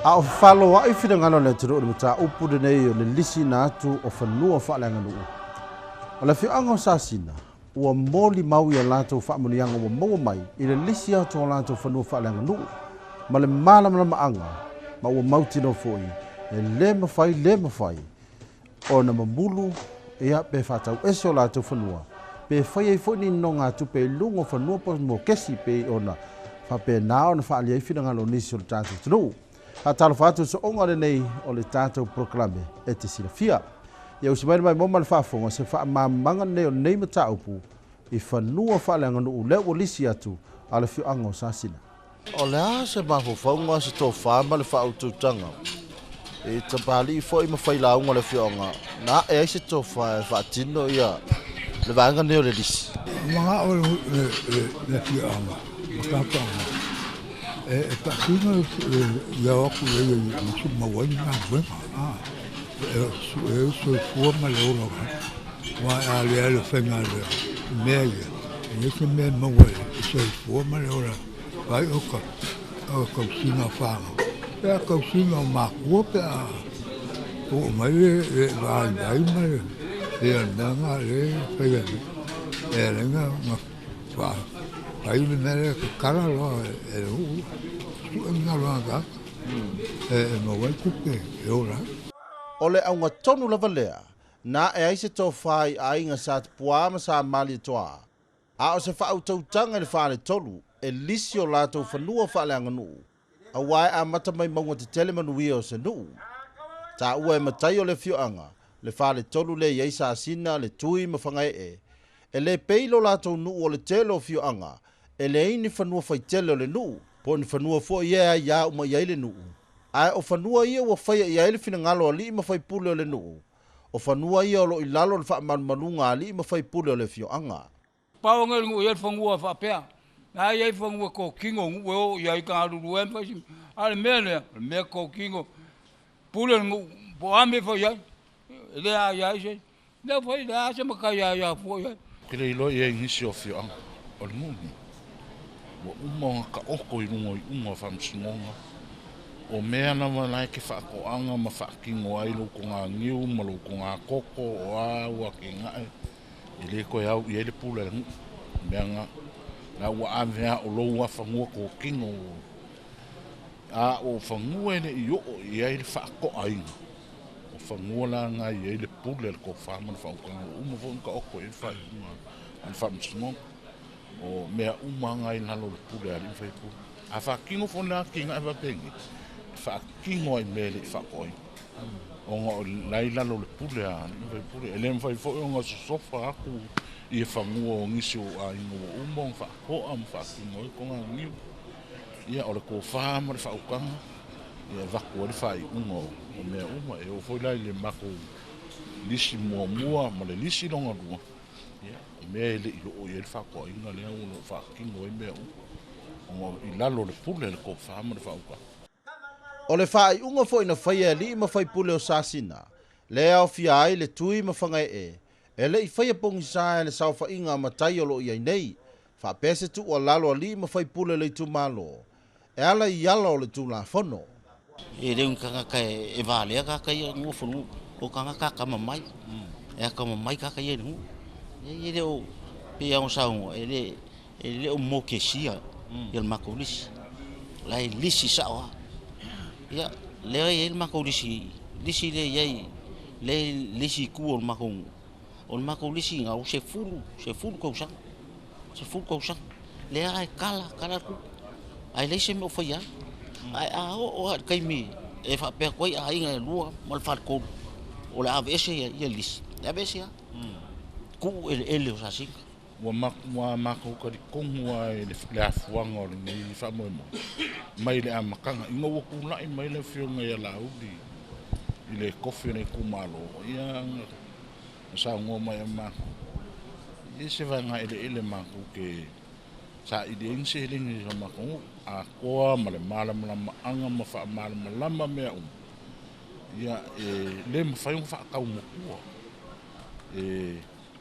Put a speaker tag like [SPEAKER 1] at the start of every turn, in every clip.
[SPEAKER 1] A follow ai fina ngalo le tro o mata upu de nei o le lisiina atu o fanua faaleaganuu. O le afioaga o Sasina ua moli mau ia latou faamoniaga ua maua mai i le lisi atu o latou fanua faaleaganuu ma le malamalamaʻaga ma ua mautino foʻi e le mafai ona mamulu ia pe fatau ese o latou fanua pe fai ai foʻi ninoga atu pe luga o fanua mo kesi pe ona faapena ona faaliai fina ngalo nisi o le tatou tunuu. Hatalofa atu so onga lenei o le tatou polokalame e te SILAFIA. Ia usi mai moma le whaafonga se whaamamanga nei o nei mataupu i fanua faaleaganuu le ua lisi atu a le afioaga o Sasina. O le a se mafofaunga se tō whaama le whautautanga. E tapali fo i mawhai launga le afioaga. Na e se tō whaatino ia le vaenga nei o le lisi.
[SPEAKER 2] Mga o le afioaga, makatanga. Pakino ya aku ya musu mawai na wema so forma loro wa ale fenga meia esse me mawai so forma loro vai o cocina fama é a cocina macu o mai vai mai andanga le pega lenga ma aí né cara lá
[SPEAKER 1] O le aunga tonu lava lea, na e aise tō whai a inga sa puama sa mali toa. A o se whautautanga le whare tolu, e lisi o lātou fanua faaleaganuu. A wae a mata mai maunga te tele manuia o se nuu. Ta ua e matai o le afioaga, le whare tolu le iei Sasina le tui mawhangai e le peilo lātou nuu o le telo afioaga, e le ini fanua faitele o le nuu. Po ni fanua fo ia ia uma ia le nuu. Ai o fanua ia ua faia ia ele fina ngalo ali ima fai pule o le nuu. O fanua ia o lo ilalo le wha malunga ali ima fai pule o le afioaga.
[SPEAKER 3] Pao ngai ngu ia fangua wha pea. Na ia fangua ko kingo ngu o ia i ka aru empasi. Ale mea ko kingo. Pule ngu po ame fo ia. Ele a ia se. Le fo ia se maka ia fo ia.
[SPEAKER 4] Kile ilo ia nisi o afioaga. O le ngu. Wa uma ka oko i rungo i uma whamsingonga. O mea na manai ke whaakoanga ma whaakingo ai lo ko ngā ngiu ma lo ko ngā koko o aua ke ngai. I le koe au i ele pula ngu. Mea ngā. Nā ua amea o lo ua whangua ko kingo. A o whangua ene i o i ele whaako ainga. O whangua la ngā i ele pula ko whamana whaukanga. Uma whanka oko i whamsingonga. O mea umanga i nalo le pule ali fai pu. A whakingo whona kinga e wapengi. Whakingo ai mele i whakoi. O ngā lai nalo le pule ali fai pule. E lem fai fo o ngā sofa aku i e whangua o ngisi o a ingo o umong whakoa am whakingo i ko ngā ngiu. Ia o le ko whama le whaukanga. Ia wako le whai ungo o mea uma. E o foi lai le mako lisi mua ma le lisi longa rua. Mea ele i loo i ele whako inga lea uno whakingo i mea o i lalo le pule le ko whama le whauka.
[SPEAKER 1] O le whai unga fo ina whaia li ima whai pule o Sasina. Le aofia ai le tui mawhangai e le i whaia pongi sae le sauwha inga matai o lo i ai nei. Whapese tu o lalo a li ima whai pule le Itumalo. E ala i ala o le tu la whono.
[SPEAKER 5] E reun kaka e vale kaka i ngua whanu o kaka mamai. E aka mamai kaka i ngu. Ele o pe ao saungo ele o mokesia el makolisi la lisi sawa ya le el makolisi lisi le yai le lisi ku o makolisi nga o se fulu ko sang le ai kala ku ai le se mo faya ai a o kai mi e fa pe ko ai nga lua mal fat ko o la ave ese ya lisi ya besia ku ele o Sasina.
[SPEAKER 4] Wa mako ka di kongua e le afuanga o le ngai i whamoemo. Mai le amakanga. Inga waku nai mai le whionga i a laudi. I le kofi nei Itumalo. Ia sa ngō mai a mako. I se vanga ele mako ke sa i de ingse helingi sa mako. A koa ma le malama anga ma wha malama mea Ia le mawhaiunga whaakau mokua.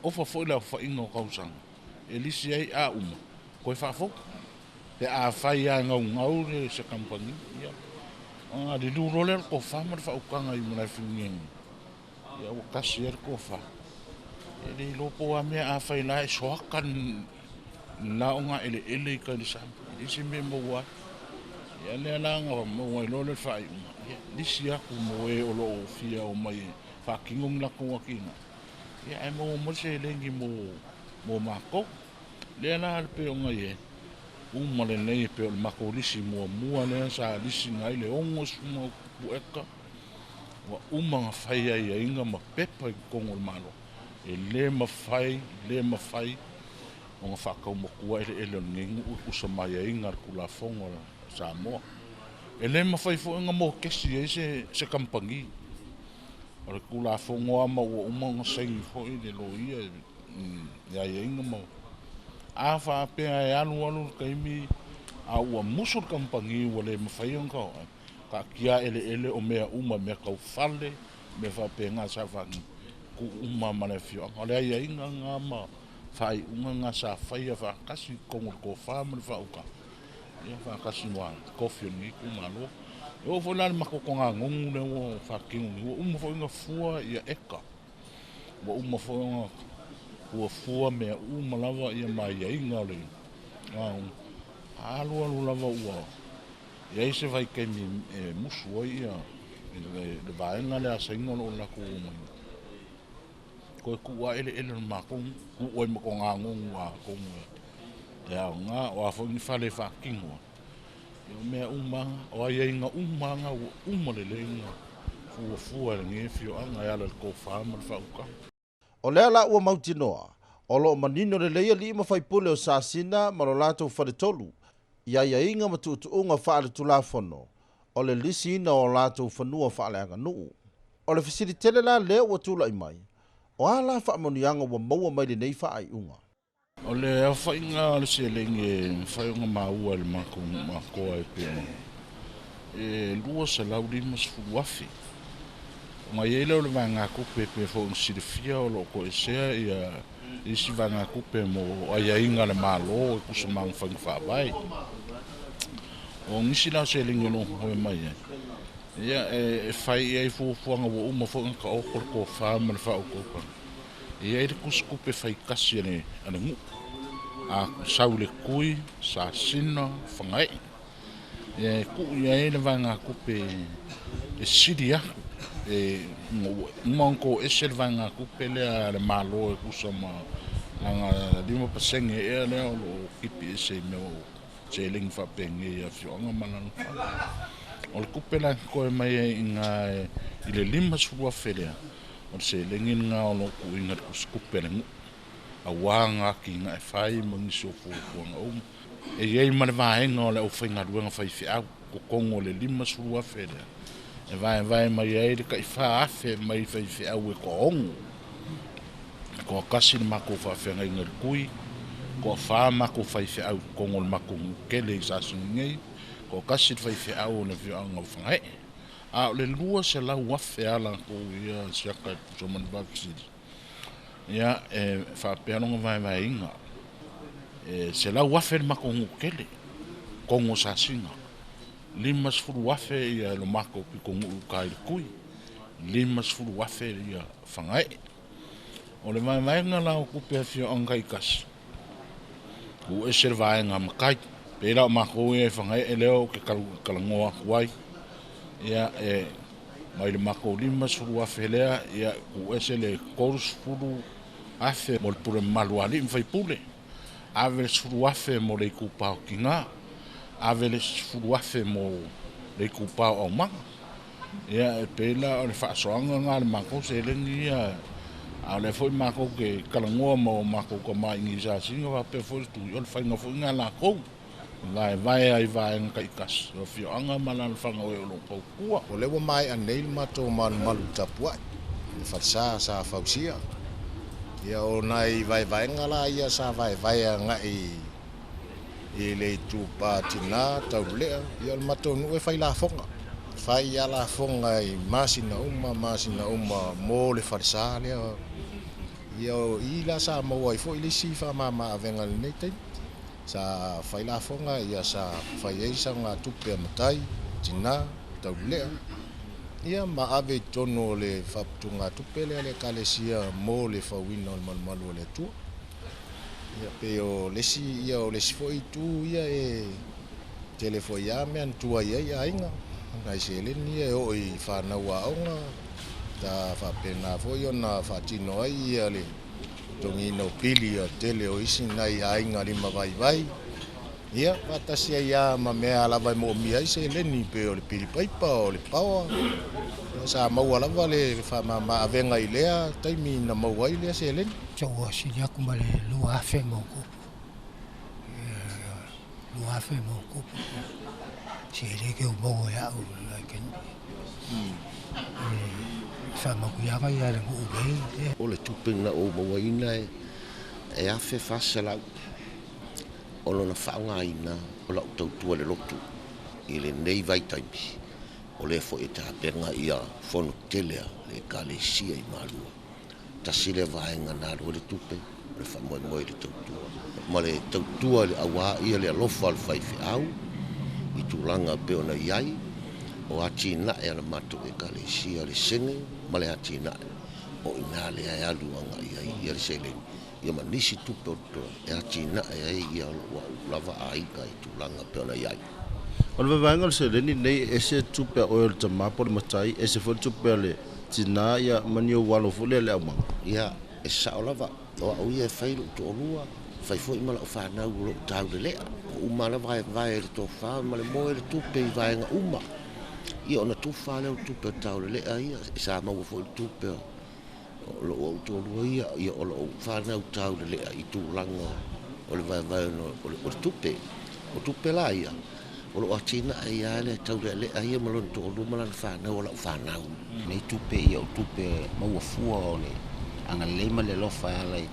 [SPEAKER 4] Ofa foi la fa ingo kausang. Elisi ai a Koe whafo. Te a whai a ngau le se kampani. Di duro le ko fa ma fa ukanga I mana fingeng. Ya o kasier ko fa. Ele lopo a me a fa ina soakan na ona ele ka ni sa. Isi me mo wa. Ya le na nga mo lo le fa. Lisia ku mo e oloo fia o mai fa kingong la ko kinga. Ya e mo se lengi mo mako. Le na pe o ngai. Uma le nei pe o mako lisi mua le sa lisi ngai le ongo suma kueka. Wa uma nga fai ai inga ma pepa I kongo malo. E le mawhai o nga whakau mo kua ele ngingu usa mai ai inga kula fonga sa moa. E le mawhai fo inga mo kesi e se kampangi. O le kula fonga ama ua uma nga saingi fo I le lo ia inga mo. A fa pe ai alu kaimi a ua musul kampangi ua le mawhai nga ka kia ele o mea uma mea kau fale me fa pe nga sa fangi ku uma mana fio ole ai inga nga ma fai unga nga sa fai fa kasi kongo ko fa ma fa uka ia fa kasi wa kofi ni ku malo o fo la ma ko nga ngongu le o fa kingu o uma fo nga fua ia eka o uma fo o fua me uma lava ia mai inga le alu lava ua ia se vai ke mi musu ia le vai nga le asa inga lo la ko ku wa ele ma ko ku o mo ko nga ngongu a ko ia nga o fo ni fale fa kingo ia me uma o ia inga uma le nga fua nge fio anga ia le ko fa ma fa uka
[SPEAKER 1] O lea la ua mautinoa, o lo manino le leia li ima faipule o Sasina ma lo latou wharetolu, ia inga ma tuutuunga whaare tulafono, o le lisiina o latou fanua Faaleaganuu. O le fesilitele la lea ua tula I mai, o ala whaamonianga ua maua mai le nei whaai unga.
[SPEAKER 4] O le whainga le se lenge whainga maua le makoa e pēne. E lua sa lau limas fuwafi. Ma ele o le vanga kupe pe fo SILAFIA o lo ko esea ia isi vanga kupe mo ai inga le malo e kusa mang fang fa vai. O nisi la se lingo no ho mai. Ia e fai ai fu nga wo uma fo ka o ko fa ma fa o ko. Ia e kus kupe fai kasi ne ane ngu. A saule kui Sasina fangai. Ia ku ia e le vanga kupe e sidia e monko esel vanga kupele le malo e kusama nga dimo pasenge e le o kipi se me se ling fa penge ya fionga manan o kupela ko e mai inga ile lima sua fele o se lingin nga o ku inga kupele a wanga ki nga fai mo ni so fu nga e ye ma va nga le o finga duanga fai fi a ko kongo le lima sua fele e vai mai ai ka fa afe mai fai fi au ko on ko kasi ma ko fa fe ngai kui ko fa ma ko fai fi au ko ngol ma ko kele sa sungai ko kasi fai fi au na fi ang fa ngai a le lua se la wa fe ala ko ia se ka so man ba fi ia e fa pe no vai inga e se la wa fe ma ko kele ko ngo sa singa limas furu wafe ia lo mako pi ko ngu kai kui limas furu wafe ia fangai o le mai nga la ku pe fio angai kas ku e servai nga makai pera mako e fangai e leo ke kalangoa kuai ia e mai le mako limas furu wafe lea ia ku e se le kors furu afe mo pure maluali mfai pule ave furu wafe mo le ku pao kinga avele fuafe mo le kupa o ma ia pela o fa soanga nga le mako se le ia a le foi mako ke kalangoa mo mako ko mai ngi sa singa va pe foi tu yo fa nga foi nga la ko vai ai vai nga kas o fio anga malan fa nga o lo ko kua
[SPEAKER 6] o le mai an nei mato man malu tapua fa sa fausia ia o nai vai nga la ia sa vai nga e le tuufaatasi taulea ia le matonu e fai la fonga i masina uma mo le farsa le ia i la sa mo ai fo i le sifa mama avenga nei te sa fai la fonga ia sa fai ei sa nga tupe matai tina tau lea. Ia ma ave tono le whaputunga tupele le kalesia mo le whawina o le malumalu le tua. Ia pe o lesi foi tu ia e telefoi a mea tua ia inga. Nai se leni ia o i whanau aonga. Ta whapena foi o na whatino ai ia le tongi no pili o tele o isi nai ainga lima vai. Ia, patasi ia ma mea lava mo mia se leni pe o le pili paipa o le pawa. Sa mau lava le ma avenga i lea taimi na mau ai lea se leni.
[SPEAKER 7] Taua sini aku ma le lua afe mo kupu. Lua afe mo kupu. Se leke o mau e au laiken. Sa makuianga ia le ngu ubei.
[SPEAKER 8] O le tupinga o mawaina e afe fasala. O lona whaongaina o lau tautua le lotu i le nei vai taimi o le fo e tapenga ia fono telea le kalesia i malua tasile vaenga nā rua le tupe le whamoe le tautua ma le tautua le awa ia le alofa al whaifi au i tūlanga peona iai o ati na e ana matu e kalesia le sene ma le ati na o ina le ai aluanga iai ia le seleni ia ma nisi tupe o e ati na e ai ia lava aika i tūlanga peona iai.
[SPEAKER 1] O le vaenga le seleni nei ese tupe o le tamapo le matai ese fo tupe le tina ia mani o walo fule le amang.
[SPEAKER 8] Ia e sao lava o au ia e whailu to olua whai fo i mala o whanau lo tau le lea o umana vai le tō whao ma le moe le tupe i vaenga uma ia ona tuwha leo tupe o tau le lea ia e sa maua fo i tupe o lo o tōlua ia o lo whanau tau le lea i tūlanga o le vai o le tupe o tupe la ia o lo atina ai ale tau le lea ia malon tōlua malana whanau o la whanau
[SPEAKER 5] nei tupe ia o tupe maua fua o le anga leima le lofa ala i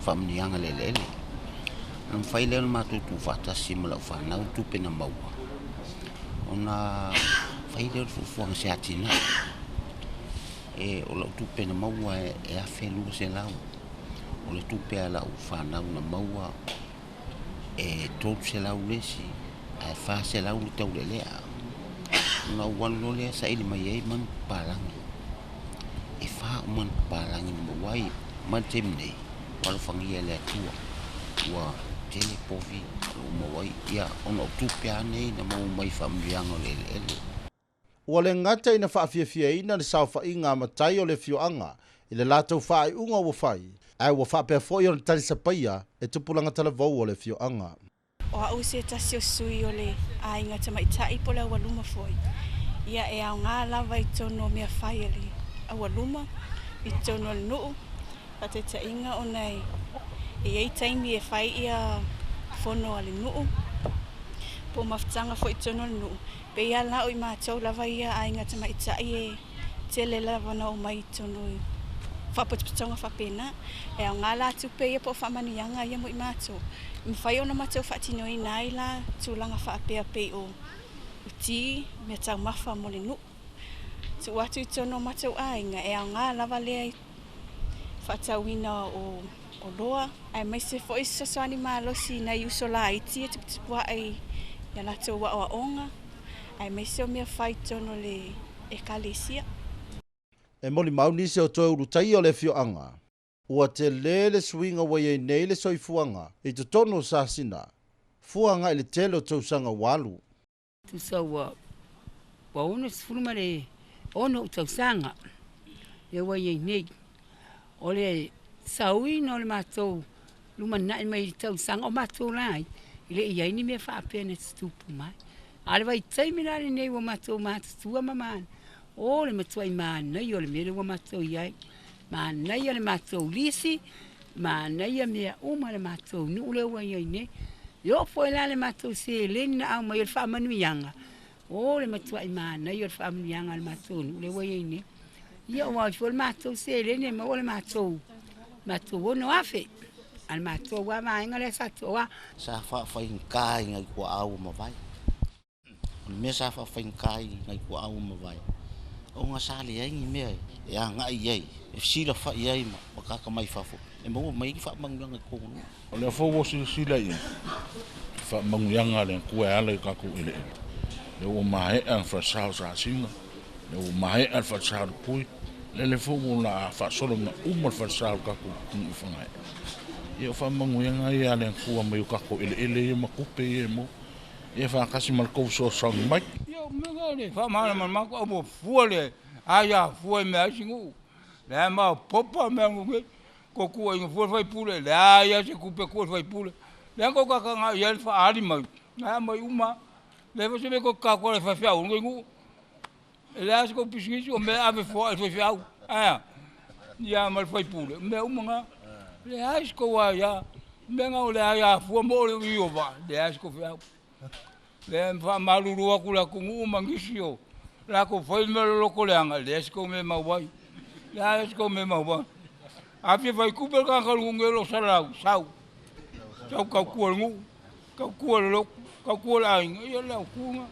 [SPEAKER 5] whamnianga le lele am whai leo na mātou tuufaatasi ma lau whanau tupe na maua ona whai leo fufuanga se atina e o lau tupe na maua e awhe lua se lau o le tupe a lau whanau na maua e tōtu se lau lesi a e wha se lau le tau le lea na wano lea sa ili mai ei man palangi e wha o man palangi na mawai man tem nei wano whangia lea tua ua tele povi o mawai ia ona o tupe a nei na mau mai whamrianga o le ele
[SPEAKER 1] Ua le ngata ina whaafia ina le sao whainga matai o le fioanga i le lātou whaai unga ua whai. Ai ua whaapea fwoi o le tali sapaia e tupulanga tala vau o le fioanga.
[SPEAKER 9] O au se tasi o sui o le ainga tamaitai po le awaluma fwoi. Ia e au ngā lava i tono mea whai ali awaluma i tono le nuu. Pa te ta inga o nei e ei taimi e whai ia fono ali nuu. Po mawhtanga fo i tono le nuu. Pe ia lau i mātou lava ia ainga tamaitai e tele lava na o mai tono i whapapatonga whapena. E au ngā la tupe ia po whamanianga ia mo i mātou. Mwhai ona mātou whatino i nai la tūlanga whaapea pe o uti mea tau mawha mo le nuu. Tu watu i tono mātou ainga e au ngā lava lea i whatauina o loa. Ai mai se fo i sosoani mālosi na i uso la iti e tupua ai ia lātou wa o onga. Ai mai se o mea whai tono le e kalesia.
[SPEAKER 1] E moli mauni se o toi urutai o le fioanga. Ua te lele swinga wai nei le soifuanga i te tono Sasina. Fuanga i le tele o tausanga walu.
[SPEAKER 10] Tu sau wa ono sifuruma le ono o tausanga. E wai nei. O le saui no le mātou luma nai mai tausanga o mātou lai. I le iai ni mea whaapea na tupu mai. Ale vai taimina le nei wa mātou mātua mamana. O le matuai mānai o le mele wa mātou iai. Mānai o le mātou lisi. Mānai o mea uma le mātou nu ule ua iai ne. Yo foi la le mātou se leni na au mai o le whaamanuianga. O le matuai mānai o le whaamanuianga le mātou nu ule ua iai ne. Ia o le mātou se leni ma o le mātou. Mātou ono afe. Al mātou wa māinga le satoa.
[SPEAKER 5] sa whainkai ngai kua au mawai me sa whainkai ngai kua au mawai o ngā sāle ai ngi mea e a ngai iei e sila whai ai ma wakaka mai whafo e maua mai ki whaamanganga kōnu
[SPEAKER 4] O le fo wo sila i. Fa mangyanga le kua ala ka ku ile. le o mai an fa sa Sasina le o mai an fa sa pui le fo la fa solo ma uma fa sa ka ku ni fa ngai e fa manguenga ia le ku ma yu ka ko ele ma ku pe e mo e fa kasi mal ko so sang mai
[SPEAKER 3] yo me ngale fa ma ma ko bo fuole aya fuo me asingu le ma popa me ngu ko ku ai fuo fai pule le aya se ku pe ku fai pule le ko ka nga ia fa ali mai na mai uma le fa se me ko ka ko fa fa ngu le as ko pisigi o me ave fo fa fa ah ya mal fai pule me uma le as ko wa ya me nga le aya fuo mo le yo va le as ko fa le fa maluru aku la ku mangisio la ko foi me lo ko le anga le as ko me ma wai la as ko me ma wai afi vai ku pe ka ka ngelo salau sau ka ku ngu ka ku lo ka ku la ia la ku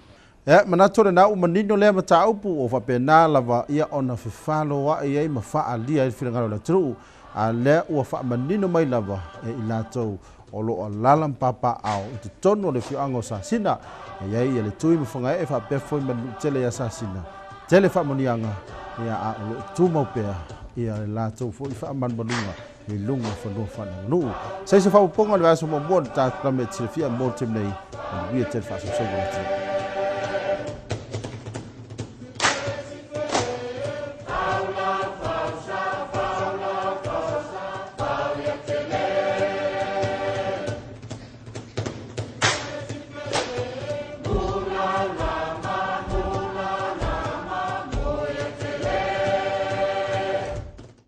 [SPEAKER 1] manatore na umanino le mata upu o fa pena lava ia ona fefalo wa ia ma fa alia filangalo la tru a le o fa manino mai lava e ilato o lo lalam papa au te tono le fiango Sasina ia ia le tui mo fanga e fa pe foi man tele ya Sasina tele fa monianga ia a lo tu mo pe ia la to foi fa man balunga e lunga fa no fa no sai se fa ponga le aso mo bon ta klamet SILAFIA mo temnei ia tel fa so